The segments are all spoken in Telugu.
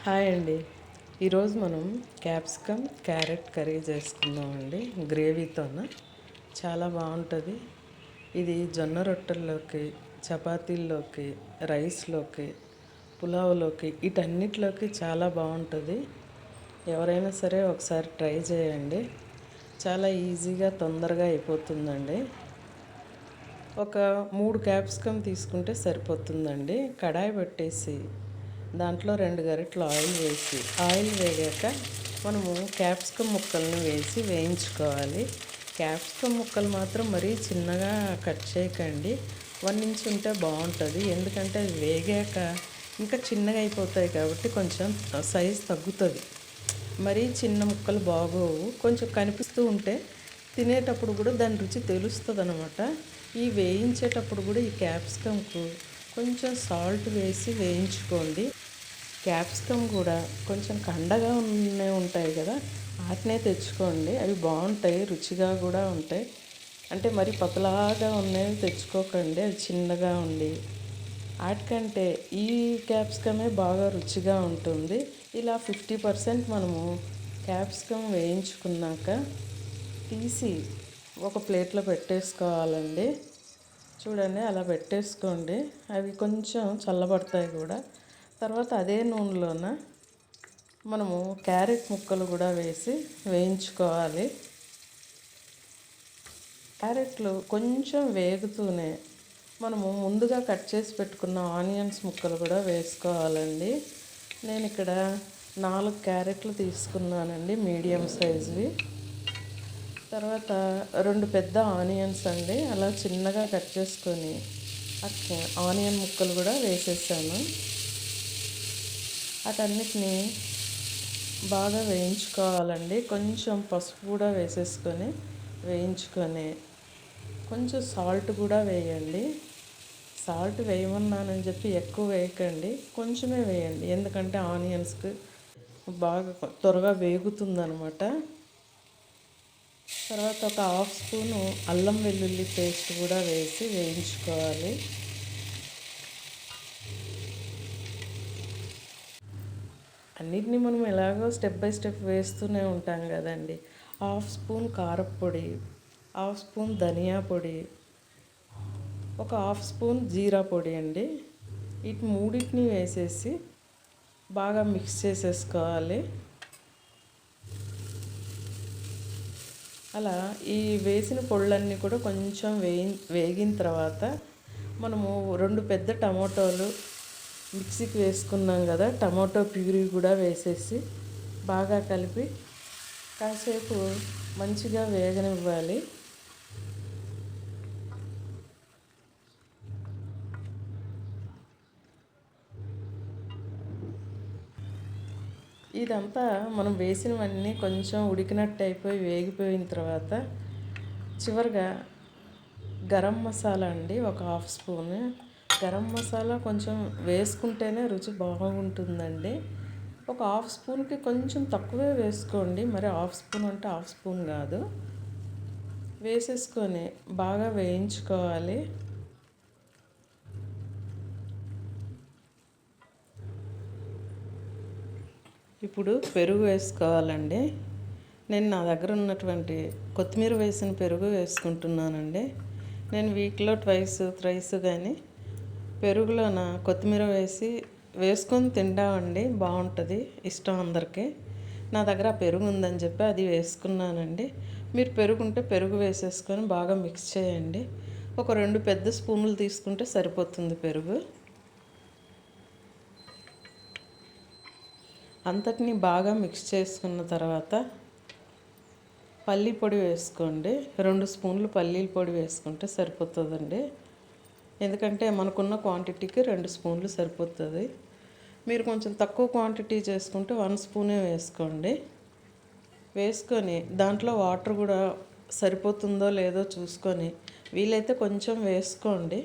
హాయ్ అండి. ఈరోజు మనం క్యాప్సికమ్ క్యారెట్ కర్రీ చేసుకుందామండి గ్రేవీతోన. చాలా బాగుంటుంది. ఇది జొన్న రొట్టెల్లోకి, చపాతీల్లోకి, రైస్లోకి, పులావ్లోకి వీటన్నిటిలోకి చాలా బాగుంటుంది. ఎవరైనా సరే ఒకసారి ట్రై చేయండి. చాలా ఈజీగా తొందరగా అయిపోతుందండి. ఒక 3 క్యాప్సికమ్ తీసుకుంటే సరిపోతుందండి. కడాయి పెట్టేసి దాంట్లో 2 గరిటెలు ఆయిల్ వేగాక మనము క్యాప్సికమ్ ముక్కల్ని వేసి వేయించుకోవాలి. క్యాప్సికమ్ ముక్కలు మాత్రం మరీ చిన్నగా కట్ చేయకండి. 1 ఇంచ్ ఉంటే బాగుంటుంది. ఎందుకంటే అది వేగాక ఇంకా చిన్నగా అయిపోతాయి కాబట్టి కొంచెం సైజ్ తగ్గుతుంది. మరీ చిన్న ముక్కలు బాగోవు. కొంచెం కనిపిస్తూ ఉంటే తినేటప్పుడు కూడా దాని రుచి తెలుస్తుంది అనమాట. ఈ వేయించేటప్పుడు కూడా ఈ క్యాప్సికమ్కు కొంచెం సాల్ట్ వేసి వేయించుకోండి. క్యాప్సికమ్ కూడా కొంచెం కండగా ఉంటాయి కదా, వాటినే తెచ్చుకోండి. అవి బాగుంటాయి, రుచిగా కూడా ఉంటాయి. అంటే మరి పతలాగా ఉన్నవి తెచ్చుకోకండి, అవి చిన్నగా ఉండి. వాటికంటే ఈ క్యాప్సికమే బాగా రుచిగా ఉంటుంది. ఇలా 50% మనము క్యాప్సికమ్ వేయించుకున్నాక తీసి ఒక ప్లేట్లో పెట్టేసుకోవాలండి. చూడండి, అలా పెట్టేసుకోండి. అవి కొంచెం చల్లబడతాయి కూడా. తర్వాత అదే నూనెలోన మనము క్యారెట్ ముక్కలు కూడా వేసి వేయించుకోవాలి. క్యారెట్లు కొంచెం వేగుతూనే మనము ముందుగా కట్ చేసి పెట్టుకున్న ఆనియన్స్ ముక్కలు కూడా వేసుకోవాలండి. నేను ఇక్కడ 4 క్యారెట్లు తీసుకున్నానండి, మీడియం సైజువి. తర్వాత 2 పెద్ద ఆనియన్స్ అండి, అలా చిన్నగా కట్ చేసుకొని ఆనియన్ ముక్కలు కూడా వేసేసాను. వాటన్నిటిని బాగా వేయించుకోవాలండి. కొంచెం పసుపు కూడా వేసేసుకొని వేయించుకొని కొంచెం సాల్ట్ కూడా వేయండి. సాల్ట్ వేయమన్నానని చెప్పి ఎక్కువ వేయకండి, కొంచెమే వేయండి. ఎందుకంటే ఆనియన్స్కి బాగా త్వరగా వేగుతుందనమాట. తర్వాత ఒక 1/2 స్పూను అల్లం వెల్లుల్లి పేస్ట్ కూడా వేసి వేయించుకోవాలి. అన్నిటినీ మనం ఎలాగో స్టెప్ బై స్టెప్ వేస్తూనే ఉంటాం కదండి. 1/2 స్పూన్ కారప్పొడి, 1/2 స్పూన్ ధనియా పొడి, ఒక 1/2 స్పూన్ జీరా పొడి అండి. వీటి మూడింటిని వేసేసి బాగా మిక్స్ చేసేసుకోవాలి. అలా ఈ వేసిన పొళ్ళన్నీ కూడా కొంచెం వేగిన తర్వాత మనము 2 పెద్ద టమాటోలు మిక్సీకి వేసుకున్నాం కదా, టమాటో ప్యూరీ కూడా వేసేసి బాగా కలిపి కాసేపు మంచిగా వేగనివ్వాలి. ఇదంతా మనం వేసినవన్నీ కొంచెం ఉడికినట్టు అయిపోయి వేగిపోయిన తర్వాత చివరిగా గరం మసాలా అండి, ఒక 1/2 స్పూన్. గరం మసాలా కొంచెం వేసుకుంటేనే రుచి బాగుంటుందండి. ఒక 1/2 స్పూన్కి కొంచెం తక్కువే వేసుకోండి, మరి 1/2 స్పూన్ అంటే 1/2 స్పూన్ కాదు. వేసేసుకొని బాగా వేయించుకోవాలి. ఇప్పుడు పెరుగు వేసుకోవాలండి. నేను నా దగ్గర ఉన్నటువంటి కొత్తిమీర వేసిన పెరుగు వేసుకుంటున్నానండి. నేను వీక్లో థ్రైస్ కానీ పెరుగులోన కొత్తిమీర వేసుకొని తింటామండి, బాగుంటుంది, ఇష్టం అందరికీ. నా దగ్గర ఆ పెరుగు ఉందని చెప్పి అది వేసుకున్నానండి. మీరు పెరుగు ఉంటే పెరుగు వేసేసుకొని బాగా మిక్స్ చేయండి. ఒక 2 పెద్ద స్పూన్లు తీసుకుంటే సరిపోతుంది పెరుగు. అంతటినీ బాగా మిక్స్ చేసుకున్న తర్వాత పల్లీ పొడి వేసుకోండి. 2 స్పూన్లు పల్లీల పొడి వేసుకుంటే సరిపోతుందండి. ఎందుకంటే మనకున్న క్వాంటిటీకి 2 స్పూన్లు సరిపోతుంది. మీరు కొంచెం తక్కువ క్వాంటిటీ చేసుకుంటే 1 స్పూనే వేసుకోండి. వేసుకొని దాంట్లో వాటర్ కూడా సరిపోతుందో లేదో చూసుకొని వీలైతే కొంచెం వేసుకోండి.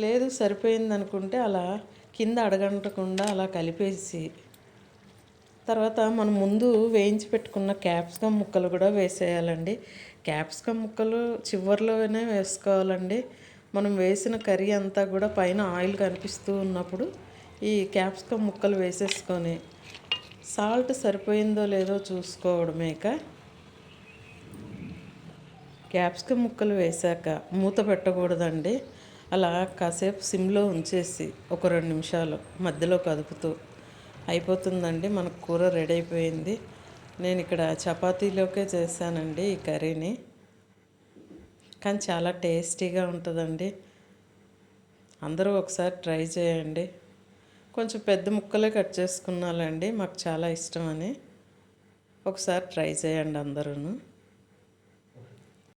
లేదు సరిపోయింది అనుకుంటే అలా కింద అడగంటకుండా అలా కలిపేసి తర్వాత మనం ముందు వేయించి పెట్టుకున్న క్యాప్సికమ్ ముక్కలు కూడా వేసేయాలండి. క్యాప్సికమ్ ముక్కలు చివరిలోనే వేసుకోవాలండి. మనం వేసిన కర్రీ అంతా కూడా పైన ఆయిల్ కనిపిస్తూ ఉన్నప్పుడు ఈ క్యాప్సికమ్ ముక్కలు వేసేసుకొని సాల్ట్ సరిపోయిందో లేదో చూసుకోవడమే. ఇక క్యాప్సికమ్ ముక్కలు వేశాక మూత పెట్టకూడదండి. అలా కాసేపు సిమ్లో ఉంచేసి ఒక 2 నిమిషాలు మధ్యలో కదుపుతూ అయిపోతుందండి. మనకు కూర రెడీ అయిపోయింది. నేను ఇక్కడ చపాతీలోకే చేశానండి ఈ కర్రీని. కానీ చాలా టేస్టీగా ఉంటుందండి. అందరూ ఒకసారి ట్రై చేయండి. కొంచెం పెద్ద ముక్కలే కట్ చేసుకున్నాలండి, మాకు చాలా ఇష్టమని. ఒకసారి ట్రై చేయండి అందరూ.